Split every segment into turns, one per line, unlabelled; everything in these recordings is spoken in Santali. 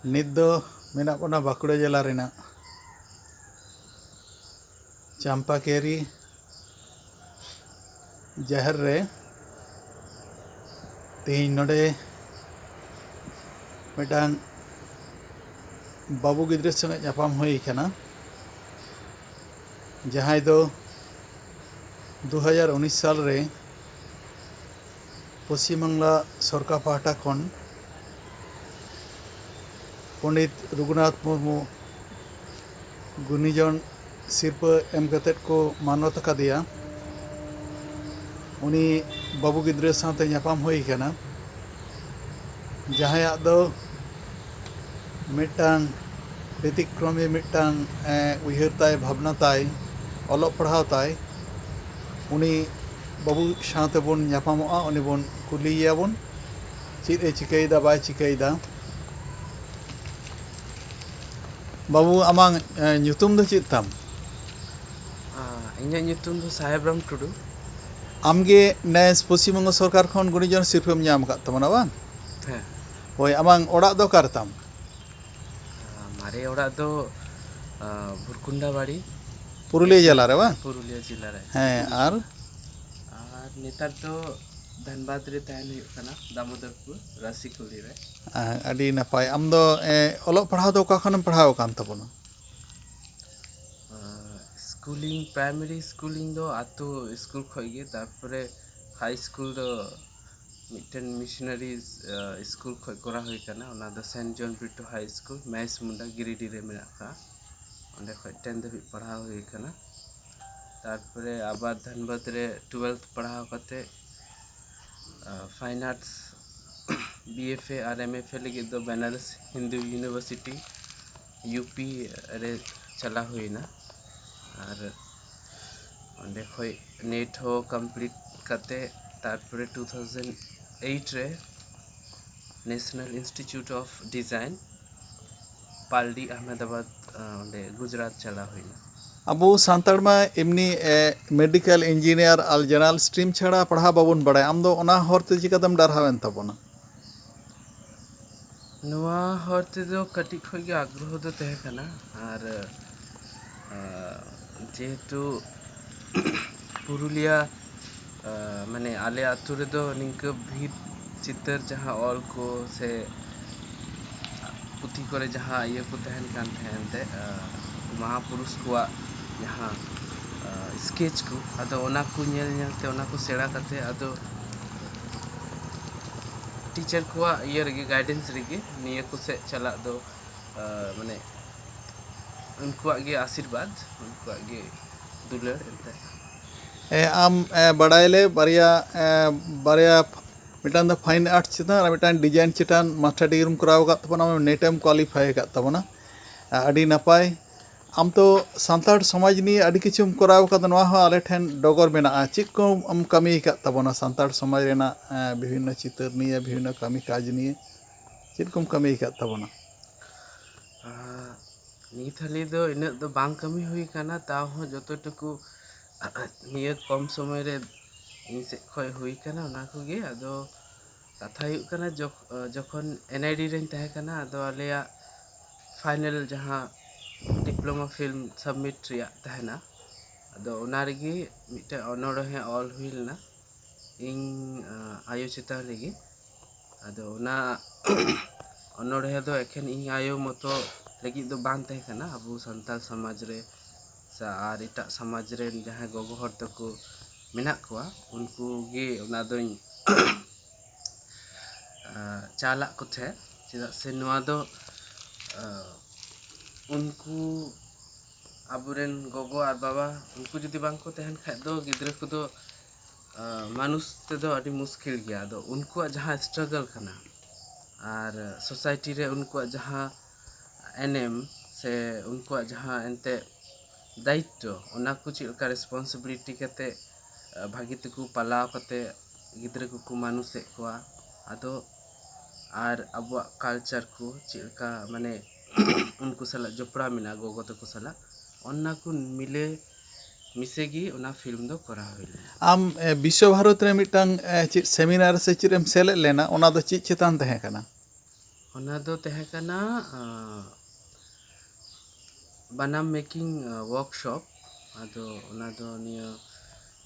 ᱱᱤᱛ ᱫᱚ ᱢᱮᱱᱟᱜ ᱵᱚᱱᱟ ᱵᱟᱸᱠᱩᱲᱟ ᱡᱮᱞᱟ ᱨᱮᱱᱟᱜ ᱪᱟᱢᱯᱟᱠᱮᱨᱤ ᱡᱟᱦᱮᱨ ᱨᱮ ᱛᱮᱦᱮᱧ ᱱᱚᱰᱮ ᱢᱤᱫᱴᱟᱝ ᱵᱟᱹᱵᱩ ᱜᱤᱫᱽᱨᱟᱹ ᱥᱚᱸᱜᱮ ᱧᱟᱯᱟᱢ ᱦᱩᱭ ᱟᱠᱟᱱᱟ, ᱡᱟᱦᱟᱸᱭ ᱫᱚ 2019 साल रे पश्चिम बांगला सरकार पाहटा खन पंडित रघुनाथ मुर्मू गुणीजन सिरपा एम कतेद को मानत अकादेया। उनी बाबू गिद्रे साथे ᱧᱟᱯᱟᱢ हुई कना, जहां दो मिटांग व्यतिक्रमी मिटांग उयहर ताय भावना ताय ऑलोग पढ़ाव ताय उनी बाबू साथे बन ᱧᱟᱯᱟᱢᱚᱜᱼᱟ, उनी बन कुलियाबन चेद ए चिकायदा बाय चिकायदा। बाबू आमांग ᱧᱩᱛᱩᱢ दो चेद ताम?
इᱧᱟᱹᱜ ᱧᱩᱛᱩᱢ ᱫᱚ ᱥᱟᱦᱮᱵᱨᱟᱢ ᱴᱩᱰᱩ।
आमगे नेस पश्चिम बंग सरकार खन गुणीजन सिरफाम ᱧᱟᱢ ᱟᱠᱟᱫ ᱛᱟᱵᱚᱱᱟ ᱵᱟᱝ?
ᱦᱮᱸ।
ᱦᱳᱭ, ᱟᱢᱟᱝ ᱚᱲᱟᱜ ᱫᱚ ᱚᱠᱟᱨᱮ ᱛᱟᱢ?
ᱢᱟᱨᱮ ᱚᱲᱟᱜ ᱫᱚ ᱵᱷᱩᱨᱠᱩᱱᱰᱟ ᱵᱟᱲᱤ,
पुरुलिया जिला रे बा?
पुरुलिया जिला रे।
ᱦᱮᱸ, ᱟᱨ
नेतार दो धनबाद रे तहन हुᱭᱩᱜ ᱠᱟᱱᱟ, दामोदरपुर राशिकुली रे।
ᱟᱹᱰᱤ ᱱᱟᱯᱟᱭ। ᱟᱢ ᱫᱚ ᱚᱞᱚᱜ ᱯᱟᱲᱦᱟᱣ ᱫᱚ ᱚᱠᱟ ᱠᱷᱚᱱᱮᱢ ᱯᱟᱲᱦᱟᱣ ᱟᱠᱟᱱ ᱛᱟᱵᱚᱱᱟ?
स्कूलिंग प्राइमरी स्कूलिंग दो आतो स्कूल खय गे, तारपरे हाई स्कूल दो मिटन मिशनरी स्कूल खय करा हुई कना, ओना दो saint John Brito high school मैस मुंडा गिरिडीह रे मेना का, ओंडे खय 10 धाबी पढ़ाव हुई कना। तारपरे आबार धनबाद रे 12th पढ़ाव कते फाइन आर्ट्स बीएफए और एमएफए लगे दो बनारस हिंदू यूनिवर्सिटी यूपी रे चला हुईना, और ओंडे खय नेट हो कंप्लीट कते तारपरे 2008 रे National Institute of Design Paldi Ahmedabad ओंडे गुजरात चला हुईना।
अबो सांताड़ में एमनी मेडिकल इंजीनियर और जनरल स्ट्रीम छाड़ा पढ़ा बाबन बड़े, आम दो ओना हरते चिकातम डरहावेन तबोना?
नोआ हरते दो कटी खय गे आग्रह दो तहे कना, और जेहेतु पुरुलिया माने आले आतु रे दो निंक भीत चितर जहां ऑल को से पुथी करे जहां ये को तहन कान तहनते महापुरुष को जहां स्केच को अदो ओना को नेल नेलते ओना को सेड़ा कते अदो टीचर को ये रगे गाइडेंस रगे निये को से चला दो माने उनको आगे आशीर्वाद उनको आगे दुलड़ एंते
आम बड़ाइले बारिया बारिया मिटान द फाइन आर्ट्स चितान और मिटान डिजाइन चितान मास्टर डिग्री कराव का तबना नेटम क्वालिफाई का तबना अड़ी नपाय। आम तो सांताड़ समाज निये अड़ी किछुम कराव का नवा हो आले ठेन डगर मेना चेक को आम कमी का तबना सांताड़ समाज रेना विभिन्न चितर निये विभिन्न कमी काज निये चेक कोम कमी का तबना?
नित हाली दो इना दो बांग कमी हुई काना, ताव हो जतटुकु निये कम समय रे इन से खय हुई काना ओना को गे। अदो कथा हुई काना जखन एनआईडी रेन तहे काना, अदो आलेया फाइनल जहां डिप्लोमा फिल्म सबमिट रिया तहना, अदो ओना रेगे मिटे अनोड़हे ऑल हुई लना इन आयो चितान रेगे। अदो ओना अनोड़हे दो एखन इन आयो मतो लगी दो बांग तहे काना, अबो संताल समाज रे सा आर इटा समाज रे जहां गोगो हर तको मेना कोआ उनको गे ओना दोኝ चाला को थे चेदा से नोआ दो उनको आबुरेन गोगो और बाबा उनको जुदी बांग को तहन खाय दो गिद्रे को दो मानुष ते दो अड़ी मुश्किल गया। दो उनको जहां स्ट्रगल कना और सोसाइटी रे उनको जहां एनएम से उनको जहां एंते दायित्व ओना को चिलका रिस्पांसिबिलिटी कते भागी तको पालाव कते गिद्रे को मानुषे कोआ आदो और अब कल्चर को चिलका माने उनको सला जोपड़ा मिना गोगो तको सला ओना को मिले मिसे गी ओना फिल्म दो करा हुई
आम विश्व भारत रे मिटांग चेत सेमिनार से चेत एम सेलेद लेना ओना दो चेत चेतान तहे कना
ओना दो तहे कना बनाम मेकिंग वर्कशॉप आदो ओना दो निया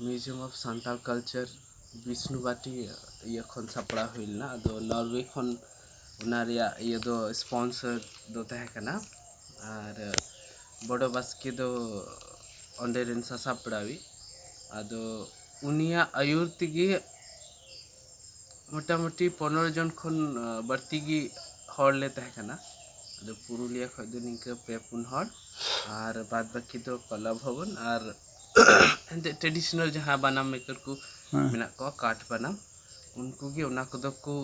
म्यूजियम ऑफ सांताल कल्चर विष्णुबाटी ये खन सापड़ा हुईलना आदो नॉर्वे खन ओना रिया ये दो स्पॉन्सर दो तहे कना और बड़ो बास्के दो ओंडे रेन सासापड़ावी आदो उनिया आयुर तिगी मोटामुटी 15 जन खन बढ़ती गी हॉल ले तहे कना आदो पुरुलिया खय दो निंका 2-3 हॉल और बाद बाकी दो कला भवन और ट्रेडिशनल जहाँ बनाम मेकर को मेना को काठ बनाम उनको गी ओना को दो को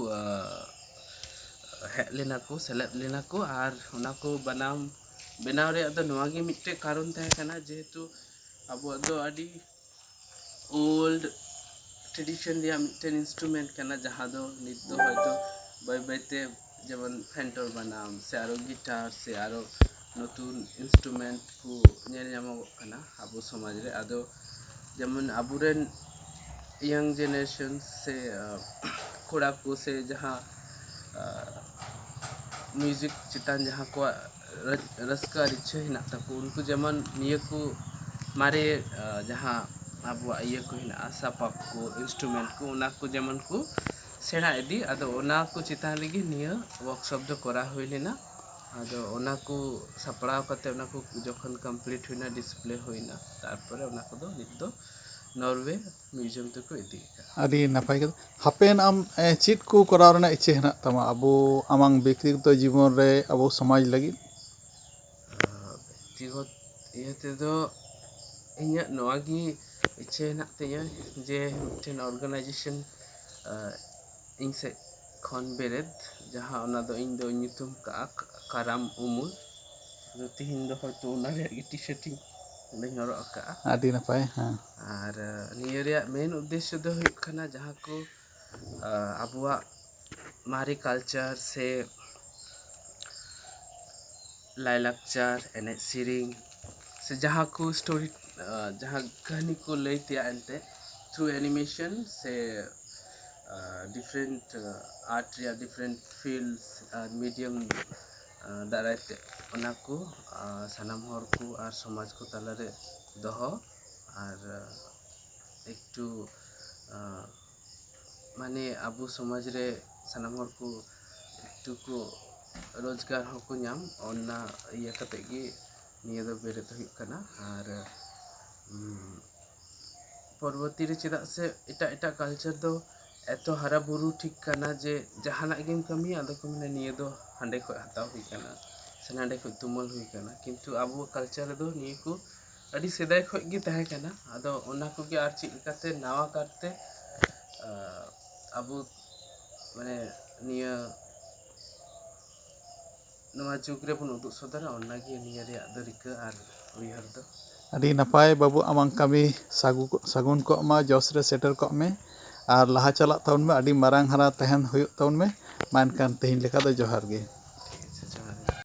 हेड लेना को सेलेक्ट लेना को और ओना को बनाम बनाव रे अदो नोआ गे मिट्टे कारण तहे कना जेहेतु अब दो अडी ओल्ड ट्रेडिशन रिया मिट्टे इंस्ट्रूमेंट कना जहाँ दो नित दो हयतो बाय बायते जेमन फेंटर बनाम से आरो गिटार से आरो नतुन इंस्ट्रूमेंट को नेल नामो कना आबो समाज रे आदो जेमन आबुरेन यंग जनरेशन से कोड़ा को से जहाँ म्यूजिक चितान जहाँ को रस्का इच्छा हिना ताको उनको जेमन निये को मारे जहाँ आबो ये को हिना सापाप को इंस्ट्रूमेंट को ओना को जेमन को सेना इदी आदो ओना को चितान लगी निये वर्कशॉप दो करा हुई लेना आदो ओना को सपड़ाव कते ओना को जखन कंप्लीट हुईना डिस्प्ले हुईना तारपरे ओना को दो नित दो नॉर्वे म्यूजियम तक इदी
आदि नपाय कदा हापेन आम चेत को कराव रना इच्छा हेना तमा अबो आमांग व्यक्तिगत जीवन रे अबो समाज लगी
व्यक्तिगत इयते दो इnya नोआ गी इच्छा हेना तया जे मिठेन ऑर्गेनाइजेशन इन से खन बेरेद जहाँ ओना दो इन दो nyutum का काराम उमुल दो तिहिन दो हयतो ओना रे टी शर्टिंग नरो का
आदि नपाय हां
और निया रे मेन उद्देश्य दो हुई खाना जहाँ को अबुआ मारे कल्चर से लाइलाक्चर एने सीरिंग से जहाँ को स्टोरी जहाँ कहानी को लेते आते थ्रू एनिमेशन से डिफरेंट आर्ट या डिफरेंट फील्ड्स मीडियम दारायते ओना को सनाम हर को और समाज को तालारे दोहो और एकटू माने आबू समाज रे सनाम हर को एकटू को रोजगार होको नाम ओना इया कते गी निया दो बेरेत हुई कना और परवर्ती रे चेदा से एटा एटा कल्चर दो एतो हरा बुरु ठीक कना जे जहाना गेम कमी आदो को माने निया दो हांडे को हताव हुई कना से नांडे को तुमल हुई कना किंतु आबो कल्चर दो निया को अडी सेदाय खो गी तहे कना आदो ओना को गे आर ची काते नावा करते आबो माने निया नवा जुग रे बन उदुग सदरा ओना गे निया रे आदो रिका आर उयहर दो
आदि नपाय बाबू आमांग कमी सागुन को मा जस रे सेटर को में और लहा चला ताउन में आदि मारांग हरा तहन हुयुग ताउन में मानकान तेहिन लेका दो जोहार गे।